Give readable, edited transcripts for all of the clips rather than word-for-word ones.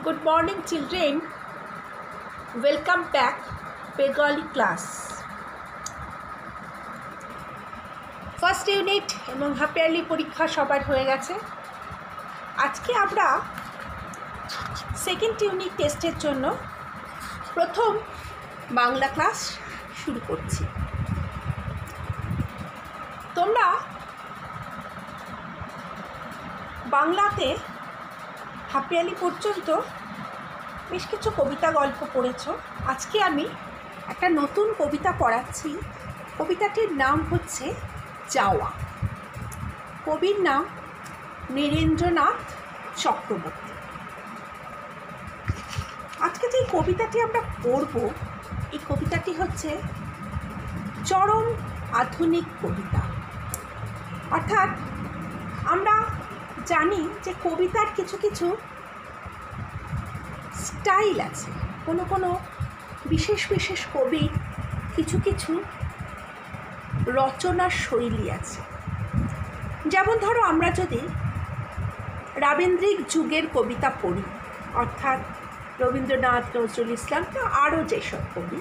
Good morning, children. Welcome back, Bengali class. First unit এবং half yearly পরীক্ষা সবার হয়ে গেছে। আজকে আমরা সেকেন্ড ইউনিট টেস্টের জন্য প্রথম বাংলা ক্লাস শুরু করছি। তোমরা বাংলাতে হাফ ইয়ারলি পর্যন্ত বেশ কিছু কবিতা গল্প পড়েছ। আজকে আমি একটা নতুন কবিতা পড়াচ্ছি। কবিতাটির নাম হচ্ছে যাওয়া। কবির নাম নীরেন্দ্রনাথ চক্রবর্তী। আজকে যে কবিতাটি আমরা পড়ব, এই কবিতাটি হচ্ছে চরম আধুনিক কবিতা। অর্থাৎ আমরা জানি যে কবিতার কিছু কিছু স্টাইল আছে, কোনো কোনো বিশেষ বিশেষ কবির কিছু কিছু রচনার শৈলী আছে। যেমন ধরো, আমরা যদি রাবীন্দ্রিক যুগের কবিতা পড়ি, অর্থাৎ রবীন্দ্রনাথ, নজরুল ইসলাম বা আরও যেসব কবি,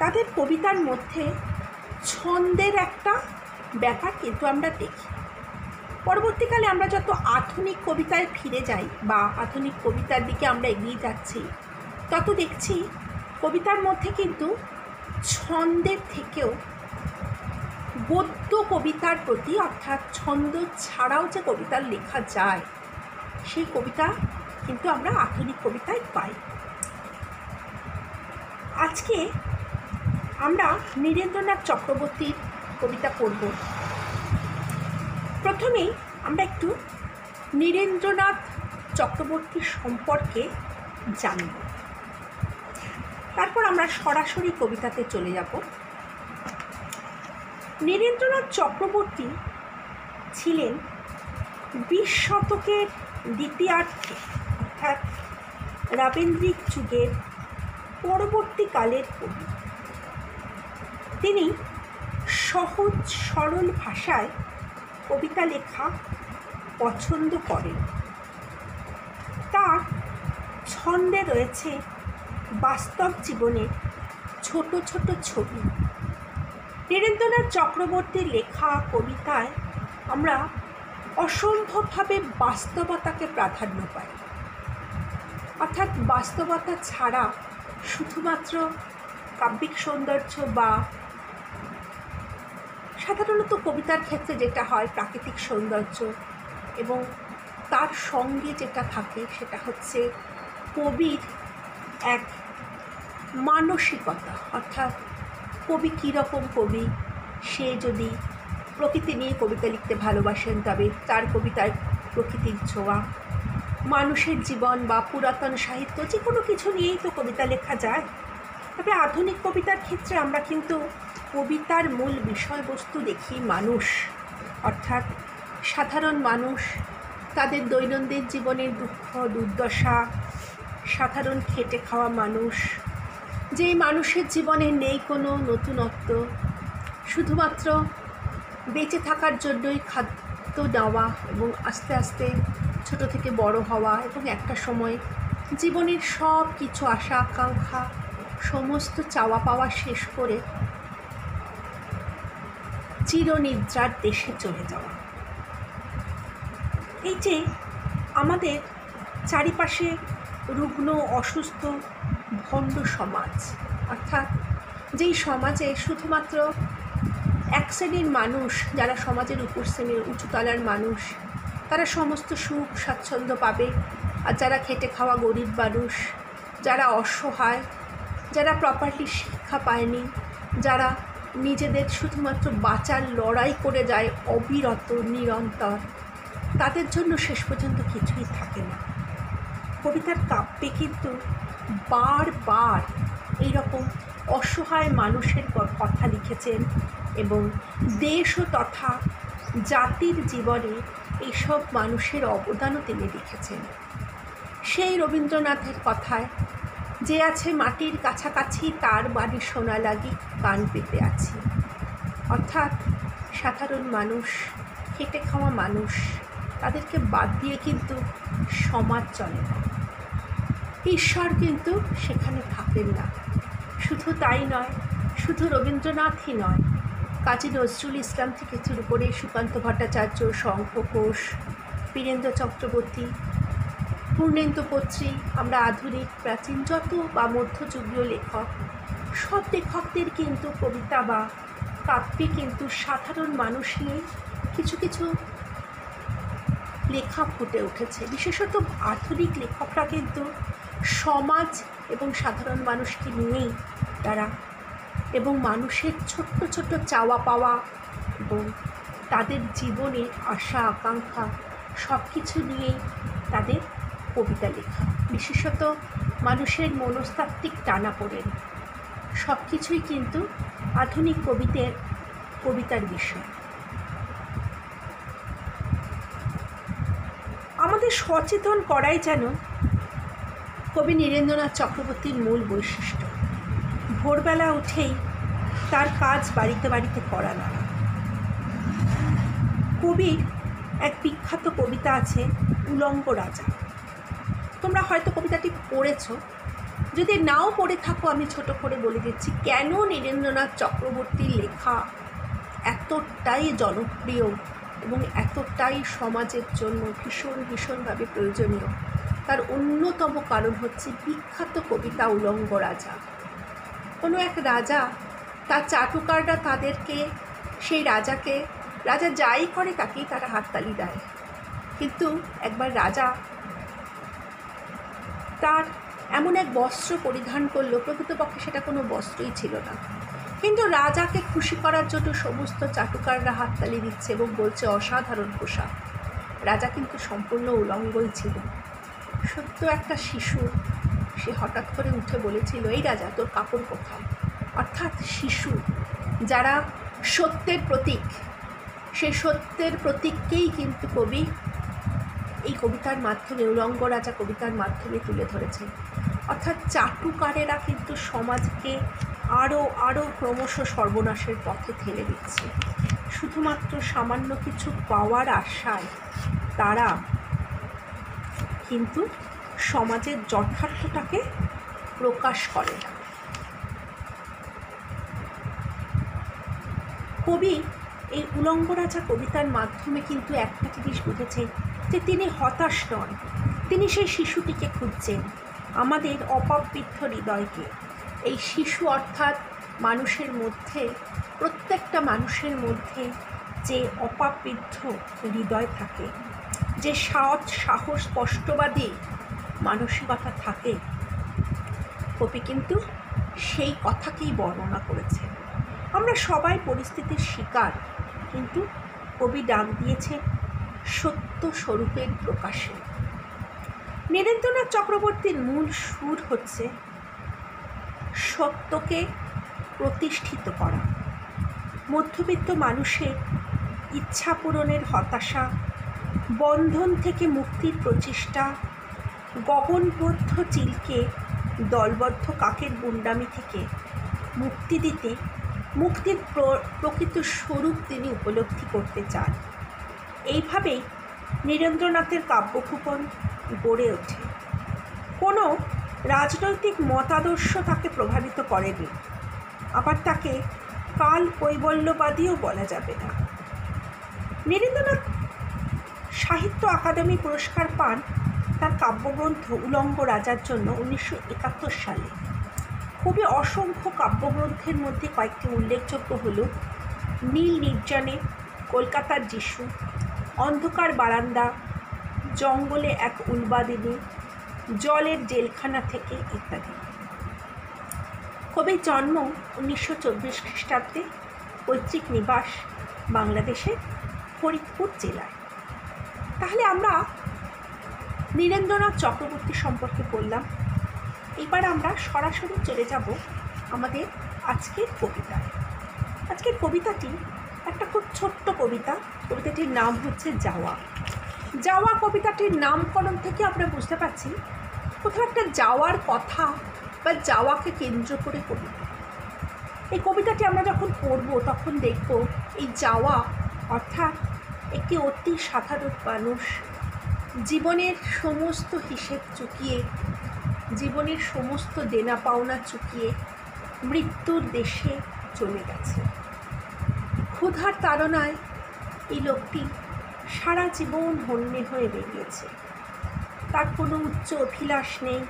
তাদের কবিতার মধ্যে ছন্দের একটা ব্যাপার কিন্তু আমরা দেখি। পরবর্তীকালে আমরা যত আধুনিক কবিতায় ফিরে যাই বা আধুনিক কবিতার দিকে আমরা এগিয়ে যাচ্ছি, তত দেখছি কবিতার মধ্যে কিন্তু ছন্দের থেকেও গদ্য কবিতার প্রতি, অর্থাৎ ছন্দ ছাড়াও যে কবিতা লেখা যায়, সেই কবিতা কিন্তু আমরা আধুনিক কবিতায় পাই। আজকে আমরা নীরেন্দ্রনাথ চক্রবর্তীর কবিতা পড়ব। প্রথমেই আমরা একটু নীরেন্দ্রনাথ চক্রবর্তীর সম্পর্কে জানব, তারপর আমরা সরাসরি কবিতাতে চলে যাব। নীরেন্দ্রনাথ চক্রবর্তী ছিলেন 20 শতকের দ্বিতীয়ার্ধে, অর্থাৎ রাবীন্দ্রিক যুগের পরবর্তীকালের কবি। তিনি সহজ সরল ভাষায় কবিতা লেখা পছন্দ করেন। তার ছন্দে রয়েছে বাস্তব জীবনের ছোট ছোট ছবি। নীরেন্দ্রনাথ চক্রবর্তীর লেখা কবিতায় আমরা অসম্ভবভাবে বাস্তবতাকে প্রাধান্য পাই। অর্থাৎ বাস্তবতা ছাড়া শুধুমাত্র কাব্যিক সৌন্দর্য বা সাধারণত কবিতার ক্ষেত্রে যেটা হয় প্রাকৃতিক সৌন্দর্য, এবং তার সঙ্গে যেটা থাকে সেটা হচ্ছে কবির এক মানসিকতা। অর্থাৎ কবি কীরকম কবি, সে যদি প্রকৃতি নিয়ে কবিতা লিখতে ভালোবাসেন, তবে তার কবিতায় প্রকৃতির ছোঁয়া, মানুষের জীবন বা পুরাতন সাহিত্য, যে কোনো কিছু নিয়েই তো কবিতা লেখা যায়। তবে আধুনিক কবিতার ক্ষেত্রে আমরা কিন্তু কবিতার মূল বিষয়বস্তু দেখি মানুষ, অর্থাৎ সাধারণ মানুষ, তাদের দৈনন্দিন জীবনের দুঃখ দুর্দশা, সাধারণ খেটে খাওয়া মানুষ, যেই মানুষের জীবনে নেই কোনো নতুনত্ব, শুধুমাত্র বেঁচে থাকার জন্যই খাদ্য নেওয়া এবং আস্তে আস্তে ছোট থেকে বড় হওয়া, এবং একটা সময় জীবনের সব কিছু আশা আকাঙ্ক্ষা, সমস্ত চাওয়া পাওয়া শেষ করে চিরনিদ্রার দেশে চলে যাওয়া। এই যে আমাদের চারিপাশে রুগ্ন অসুস্থ ভণ্ড সমাজ, অর্থাৎ যেই সমাজে শুধুমাত্র এক শ্রেণীর মানুষ, যারা সমাজের উপর শ্রেণীর উঁচুতলার মানুষ, তারা সমস্ত সুখ স্বাচ্ছন্দ্য পাবে, আর যারা খেটে খাওয়া গরিব মানুষ, যারা অসহায়, যারা প্রপারলি শিক্ষা পায়নি, যারা নিজেদের শুধুমাত্র বাঁচার লড়াই করে যায় অবিরত নিরন্তর, তাদের জন্য শেষ পর্যন্ত কিছুই থাকে না। কবিতার কাব্যে কিন্তু বারবার এইরকম অসহায় মানুষের কথা লিখেছেন, এবং দেশ ও তথা জাতির জীবনে এইসব মানুষের অবদানও তিনি লিখেছেন। সেই রবীন্দ্রনাথের কথায়, যে আছে মাটির কাছাকাছি তার বাড়ি শোনা লাগি কান পেতে আছি। অর্থাৎ সাধারণ মানুষ, খেটে খাওয়া মানুষ, তাদেরকে বাদ দিয়ে কিন্তু সমাজ চলে না। ঈশ্বর কিন্তু সেখানে থাকেন না। শুধু তাই নয়, শুধু রবীন্দ্রনাথই নয়, কাজী নজরুল ইসলাম থেকে শুরু করে সুকান্ত ভট্টাচার্য, শঙ্খ ঘোষ, বীরেন্দ্র চক্রবর্তী, পূর্ণেন্দু পত্রী, আমরা আধুনিক প্রাচীন যত বা মধ্যযুগীয় লেখক, সব লেখকদের কিন্তু কবিতা বা কাব্যে কিন্তু সাধারণ মানুষ নিয়ে কিছু কিছু লেখা ফুটে উঠেছে। বিশেষত আধুনিক লেখকরা কিন্তু সমাজ এবং সাধারণ মানুষকে নিয়েই তারা, এবং মানুষের ছোট্ট ছোট্ট চাওয়া পাওয়া এবং তাদের জীবনের আশা আকাঙ্ক্ষা সব কিছু নিয়েই তাদের কবিতা লেখা। বিশেষত মানুষের মনস্তাত্ত্বিক টানাপোড়েন সব কিছুই কিন্তু আধুনিক কবিতার বিষয়। আমাদের সচেতন করাই যেন কবি নীরেন্দ্রনাথ চক্রবর্তীর মূল বৈশিষ্ট্য। ভোরবেলা উঠেই তার কাজ বাড়িতে বাড়িতে করা না। কবির এক বিখ্যাত কবিতা আছে উলঙ্গ রাজা। তোমরা হয়তো কবিতাটি পড়েছ, যদি নাও পড়ে থাকো আমি ছোট করে বলে দিচ্ছি কেন নীরেন্দ্রনাথ চক্রবর্তীর লেখা এতটাই জনপ্রিয় এবং এতটাই সমাজের জন্য ভীষণভাবে প্রয়োজনীয়। তার অন্যতম কারণ হচ্ছে বিখ্যাত কবিতা উলঙ্গ রাজা। কোনো এক রাজা, তার চাটুকাররা তাদেরকে, সেই রাজা যাই করে তাকেই তারা হাততালি দেয়। কিন্তু একবার রাজা তার এমন এক বস্ত্র পরিধান করলো, প্রকৃতপক্ষে সেটা কোনো বস্ত্রই ছিল না, কিন্তু রাজাকে খুশি করার জন্য সমস্ত চাটুকাররা হাততালি দিচ্ছে এবং বলছে অসাধারণ পোশাক। রাজা কিন্তু সম্পূর্ণ উলঙ্গই ছিল। সত্য একটা শিশু, সে হঠাৎ করে উঠে বলেছিল, এই রাজা তোর কাপড় কোথায়? অর্থাৎ শিশু যারা সত্যের প্রতীক, সেই সত্যের প্রতীককেই কিন্তু কবি এই কবিতার মাধ্যমে, উলঙ্গ রাজা কবিতার মাধ্যমে তুলে ধরেছে। অর্থাৎ চাটুকারেরা কিন্তু সমাজকে আরও ক্রমশ সর্বনাশের পথে ঠেলে দিচ্ছে। শুধুমাত্র সামান্য কিছু পাওয়ার আশায় তারা কিন্তু সমাজের যথার্থটাকে প্রকাশ করে না। কবি এই উলঙ্গ রাজা কবিতার মাধ্যমে কিন্তু একটা জিনিস বুঝেছেন যে তিনি হতাশ নন, তিনি সেই শিশুটিকে খুঁজছেন, আমাদের অপাবৃদ্ধ হৃদয়কে। এই শিশু অর্থাৎ মানুষের মধ্যে, প্রত্যেকটা মানুষের মধ্যে যে অপাবৃদ্ধ হৃদয় থাকে, যে সৎ সাহস স্পষ্টবাদী মানসিকতা থাকে, কবি কিন্তু সেই কথাকেই বর্ণনা করেছে। আমরা সবাই পরিস্থিতির শিকার, কিন্তু কবি ডাক দিয়েছে সত্য স্বরূপের প্রকাশে। নীরেন্দ্রনাথ চক্রবর্তীর মূল সুর হচ্ছে সত্যকে প্রতিষ্ঠিত করা। মধ্যবিত্ত মানুষের ইচ্ছা পূরণের হতাশা, বন্ধন থেকে মুক্তির প্রচেষ্টা, গগনবদ্ধ চিলকে দলবদ্ধ কাকের গুন্ডামি থেকে মুক্তি দিতে, মুক্তির প্রকৃত স্বরূপ তিনি উপলব্ধি করতে চান। এইভাবেই নীরেন্দ্রনাথের কাব্যভুবন গড়ে ওঠে। কোনো রাজনৈতিক মতাদর্শ তাকে প্রভাবিত করেনি, আবার তাকে কাল কৈবল্যবাদীও বলা যাবে না। নীরেন্দ্রনাথ সাহিত্য আকাদেমি পুরস্কার পান তার কাব্যগ্রন্থ উলঙ্গ রাজার জন্য 1971 সালে। খুবই অসংখ্য কাব্যগ্রন্থের মধ্যে কয়েকটি উল্লেখযোগ্য হল নীল নির্জনে, কলকাতার যিশু, অন্ধকার বারান্দা, জঙ্গলে এক উলবাদিনী, জলের জেলখানা থেকে ইত্যাদি। কবির জন্ম 1924 খ্রিস্টাব্দে, পৈতৃক নিবাস বাংলাদেশের ফরিদপুর জেলায়। তাহলে আমরা নীরেন্দ্রনাথ চক্রবর্তী সম্পর্কে বললাম। এবার আমরা সরাসরি চলে যাব আমাদের আজকের কবিতায়। আজকের কবিতাটি একটা খুব ছোট্ট কবিতা। কবিতাটির নাম হচ্ছে যাওয়া। যাওয়া কবিতাটির নামকরণ থেকে আমরা বুঝতে পারছি কোথাও একটা যাওয়ার কথা বা যাওয়াকে কেন্দ্র করে কবিতা। এই কবিতাটি আমরা যখন পড়ব তখন দেখব এই যাওয়া অর্থাৎ একটি অতি সাধারণ মানুষ জীবনের সমস্ত হিসেব চুকিয়ে জীবনের সমস্ত দেনা পাওনা চুকিয়ে মৃত্যুর দেশে চলে গেছে। ক্ষুধার তাড়নায় এই লোকটি সারা জীবন হন্যে হয়ে বেরিয়েছে। তার কোনো উচ্চ অভিলাষ নেই,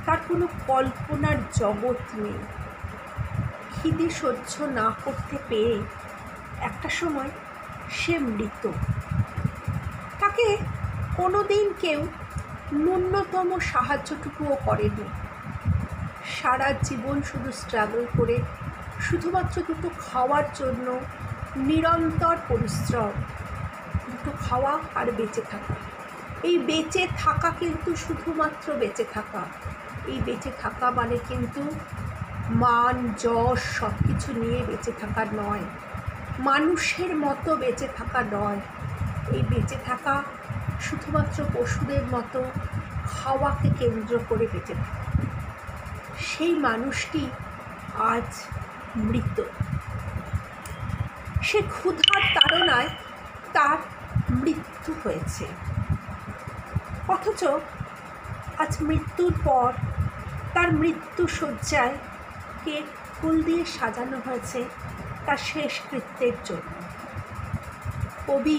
তার কোনো কল্পনার জগৎ নেই। খিদে সহ্য না করতে পেরে একটা সময় সে মৃত। তাকে কোনো দিন কেউ ন্যূনতম সাহায্যটুকুও করেনি। সারা জীবন শুধু স্ট্রাগল করে শুধুমাত্র দুটো খাওয়ার জন্য নিরন্তর পরিশ্রম, দুটো খাওয়া আর বেঁচে থাকা। এই বেঁচে থাকা কিন্তু শুধুমাত্র বেঁচে থাকা। এই বেঁচে থাকা মানে কিন্তু মান যশ সব কিছু নিয়ে বেঁচে থাকা নয়, মানুষের মতো বেঁচে থাকা নয়। এই বেঁচে থাকা শুধুমাত্র পশুদের মতো খাওয়াকে কেন্দ্র করে বেঁচে থাকা। সেই মানুষটি আজ মৃত। সে ক্ষুধার তাড়নায় তার মৃত্যু হয়েছে, অথচ আজ মৃত্যুর পর তার মৃত্যু শয্যায় কেক ফুল দিয়ে সাজানো হয়েছে তার শেষকৃত্যের জন্য। কবি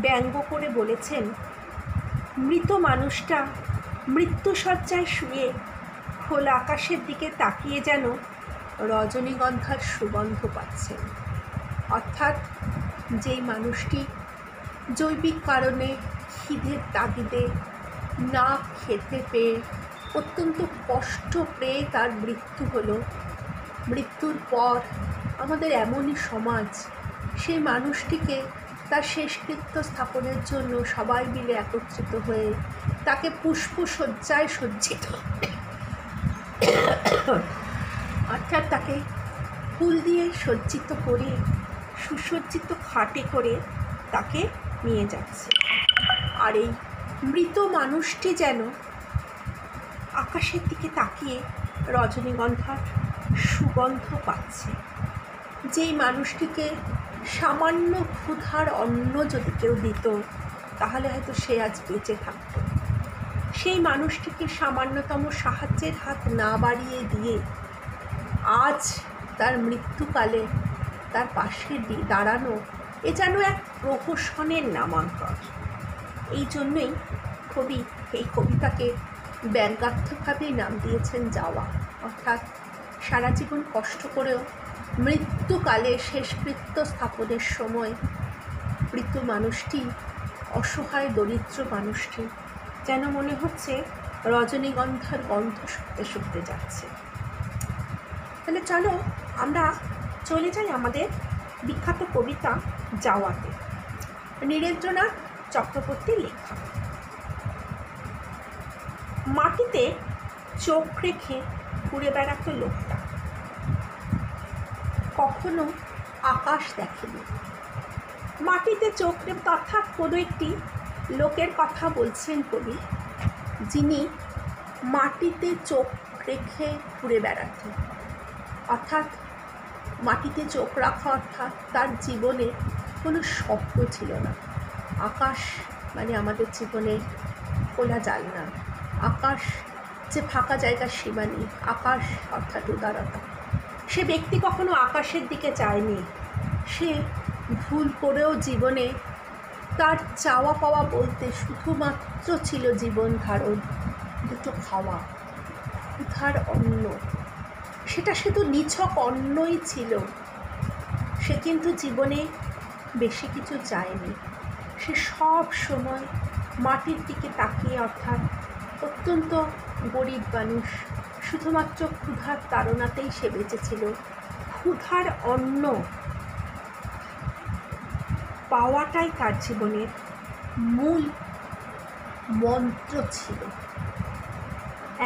ব্যঙ্গ করে বলেছেন, মৃত মানুষটা মৃত্যুশয্যায় শুয়ে খোলা আকাশের দিকে তাকিয়ে যেন রজনীগন্ধার সুগন্ধ পাচ্ছেন। অর্থাৎ যেই মানুষটি জৈবিক কারণে খিদের তাগিদে না খেতে পেয়ে অত্যন্ত কষ্ট পেয়ে তার মৃত্যু হলো, মৃত্যুর পর আমাদের এমনই সমাজ সেই মানুষটিকে তার শেষকৃত্য স্থাপনের জন্য সবাই মিলে একত্রিত হয়ে তাকে পুষ্পশয্যায় সজ্জিত, অর্থাৎ তাকে ফুল দিয়ে সজ্জিত করে সুসজ্জিত খাটে করে তাকে নিয়ে যাচ্ছে। আর এই মৃত মানুষটি যেন আকাশের দিকে তাকিয়ে রজনীগন্ধার সুগন্ধ পাচ্ছে। যেই মানুষটিকে সামান্য ক্ষুধার অন্ন যদি কেউ দিত তাহলে হয়তো সে আজ বেঁচে থাকত। সেই মানুষটিকে সামান্যতম সাহায্যের হাত না বাড়িয়ে দিয়ে আজ তার মৃত্যুকালে তার পাশে দাঁড়ানো এ যেন এক প্রহসনের নামাঙ্কন। এই জন্যই কবি এই কবিতাকে ব্যঙ্গাত্মকভাবেই নাম দিয়েছেন যাওয়া। অর্থাৎ সারা জীবন কষ্ট করেও মৃত্যুকালে শেষকৃত্য স্থাপনের সময় মৃত মানুষটি, অসহায় দরিদ্র মানুষটি যেন মনে হচ্ছে রজনীগন্ধার গন্ধ শুকতে শুকতে যাচ্ছে। তাহলে চলো আমরা চলে যাই আমাদের বিখ্যাত কবিতা যাওয়াতে, নীরেন্দ্রনাথ চক্রবর্তীর লেখা। মাটিতে চোখ রেখে ঘুরে বেড়াতো লোকটা, কখনো আকাশ দেখেনি। মাটিতে চোখ রেখে, অর্থাৎ কোনো একটি লোকের কথা বলছেন কবি, যিনি মাটিতে চোখ রেখে ঘুরে বেড়াতেন। অর্থাৎ মাটিতে চোখ রাখা অর্থাৎ তার জীবনে কোনো স্বপ্ন ছিল না। আকাশ মানে আমাদের জীবনের খোলা জানলা, আকাশ যে ফাঁকা জায়গার সীমা নেই, আকাশ অর্থাৎ উদারতা। সে ব্যক্তি কখনো আকাশের দিকে চায়নি। সে ভুল করেও জীবনে তার চাওয়া পাওয়া বলতে শুধুমাত্র ছিল জীবন ধারণ, দুটো খাওয়া, ক্ষুধার অন্ন। সেটা শুধু নিছক অন্নই ছিল। সে কিন্তু জীবনে বেশি কিছু চায়নি। সে সব সময় মাটির দিকে তাকিয়ে, অর্থাৎ অত্যন্ত গরিব মানুষ, শুধুমাত্র ক্ষুধার তাড়নাতেই সে বেঁচেছিল। ক্ষুধার অন্ন পাওয়াটাই তার জীবনের মূল মন্ত্র ছিল।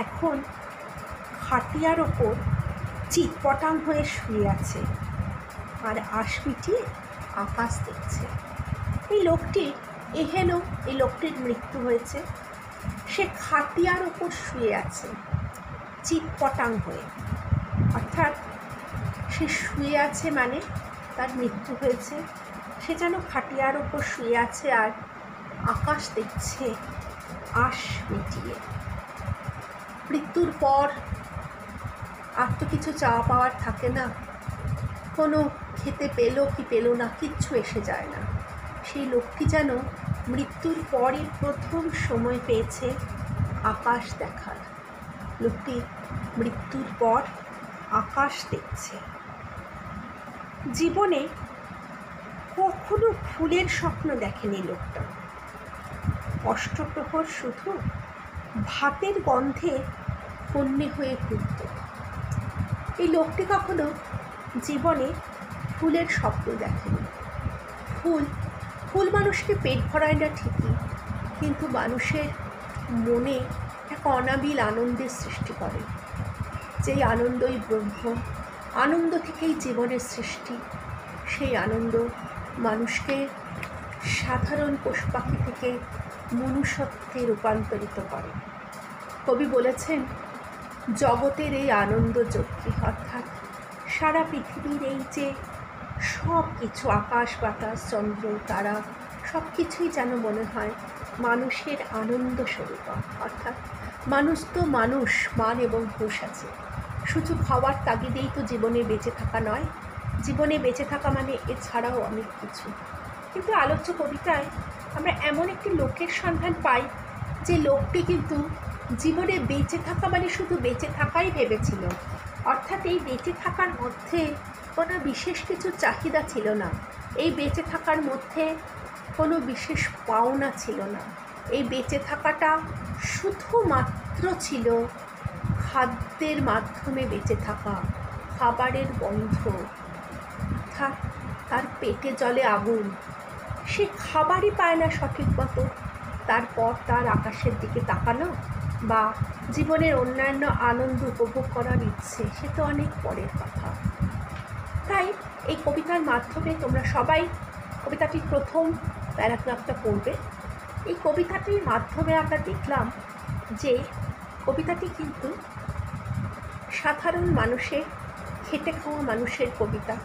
এখন খাটিয়ার ওপর চিৎপটাং হয়ে শুয়ে আছে আর আশ মিটিয়ে আকাশ দেখছে। এই লোকটির এই লোকটির মৃত্যু হয়েছে। সে খাটিয়ার ওপর শুয়ে আছে চিৎপটাং হয়ে, অর্থাৎ সে শুয়ে আছে মানে তার মৃত্যু হয়েছে। সে যেন খাটিয়ার ওপর শুয়ে আছে আর আকাশ দেখছে আশ মিটিয়ে। মৃত্যুর পর আর তো কিছু চাওয়া পাওয়ার থাকে না, কোনো খেতে পেলো কি পেলো না কিচ্ছু এসে যায় না। সেই লোকটি যেন মৃত্যুর পরই প্রথম সময় পেয়েছে আকাশ দেখার। লোকটি মৃত্যুর পর আকাশ দেখছে। জীবনে কখনো ফুলের স্বপ্ন দেখেনি লোকটা। অষ্টপ্রহর শুধু ভাতের গন্ধে হন্যে হয়ে ঘুরত। এই লোকটি কখনো জীবনে ফুলের স্বপ্ন দেখেনি। ফুল মানুষকে পেট ভরায় না ঠিকই, কিন্তু মানুষের মনে এক অনাবিল আনন্দের সৃষ্টি করে। যেই আনন্দই ব্রহ্ম, আনন্দ থেকেই জীবনের সৃষ্টি। সেই আনন্দ মানুষকে সাধারণ পশু পাখি থেকে মনুষ্যত্বে রূপান্তরিত করে। কবি বলেছেন, জগতের এই আনন্দ যজ্ঞে, অর্থাৎ সারা পৃথিবীর এই যে সব কিছু, আকাশ বাতাস চন্দ্র তারা সব কিছুই যেন মনে হয় মানুষের আনন্দ স্বরূপ। অর্থাৎ মানুষ তো মানুষ, মান এবং হুঁশ আছে। শুধু খাওয়ার তাগিদেই তো জীবনে বেঁচে থাকা নয়, জীবনে বেঁচে থাকা মানে এছাড়াও অনেক কিছু। কিন্তু আলোচ্য কবিতায় আমরা এমন একটি লোকের সন্ধান পাই যে লোকটি কিন্তু জীবনে বেঁচে থাকা মানে শুধু বেঁচে থাকাই ভেবেছিল। অর্থাৎ এই বেঁচে থাকার মধ্যে কোনো বিশেষ কিছু চাহিদা ছিল না, এই বেঁচে থাকার মধ্যে কোনো বিশেষ পাওনা ছিল না। এই বেঁচে থাকাটা শুধুমাত্র ছিল খাদ্যের মাধ্যমে বেঁচে থাকা, খাবারের গন্ধ, অর্থাৎ তার পেটে জ্বলে আগুন, সে খাবারই পায় না সঠিক মতো, তারপর তার আকাশের দিকে তাকানো বা জীবনের অন্যান্য আনন্দ উপভোগ করার ইচ্ছে, সে তো অনেক পরের কথা। তাই এই কবিতার মাধ্যমে তোমরা সবাই কবিতাটির প্রথম প্যারাগ্রাফটা পড়বে। এই কবিতাটির মাধ্যমে আমরা দেখলাম যে কবিতাটি কিন্তু সাধারণ মানুষের, খেটে খাওয়া মানুষের কবিতা,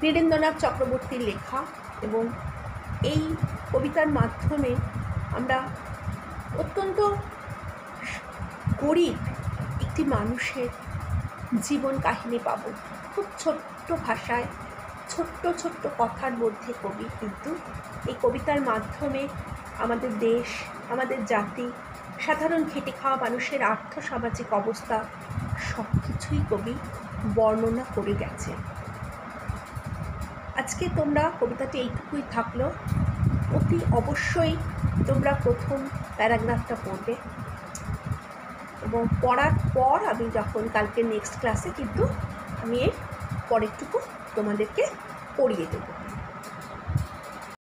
নীরেন্দ্রনাথ চক্রবর্তীর লেখা। এবং এই কবিতার মাধ্যমে আমরা অত্যন্ত গরিব একটি মানুষের জীবন কাহিনী পাব। খুব ছোট্ট ভাষায়, ছোট্ট ছোট্ট কথার মধ্যে কবি কিন্তু এই কবিতার মাধ্যমে আমাদের দেশ, আমাদের জাতি, সাধারণ খেটে খাওয়া মানুষের আর্থসামাজিক অবস্থা সব কিছুই কবি বর্ণনা করে গেছে। আজকে তোমরা কবিতাটি এইটুকুই থাকলো। অতি অবশ্যই তোমরা প্রথম প্যারাগ্রাফটা পড়বে এবং পড়ার পর আমি যখন কালকে নেক্সট ক্লাসে কিন্তু আমি এর পরেরটুকু তোমাদেরকে পড়িয়ে দেবো।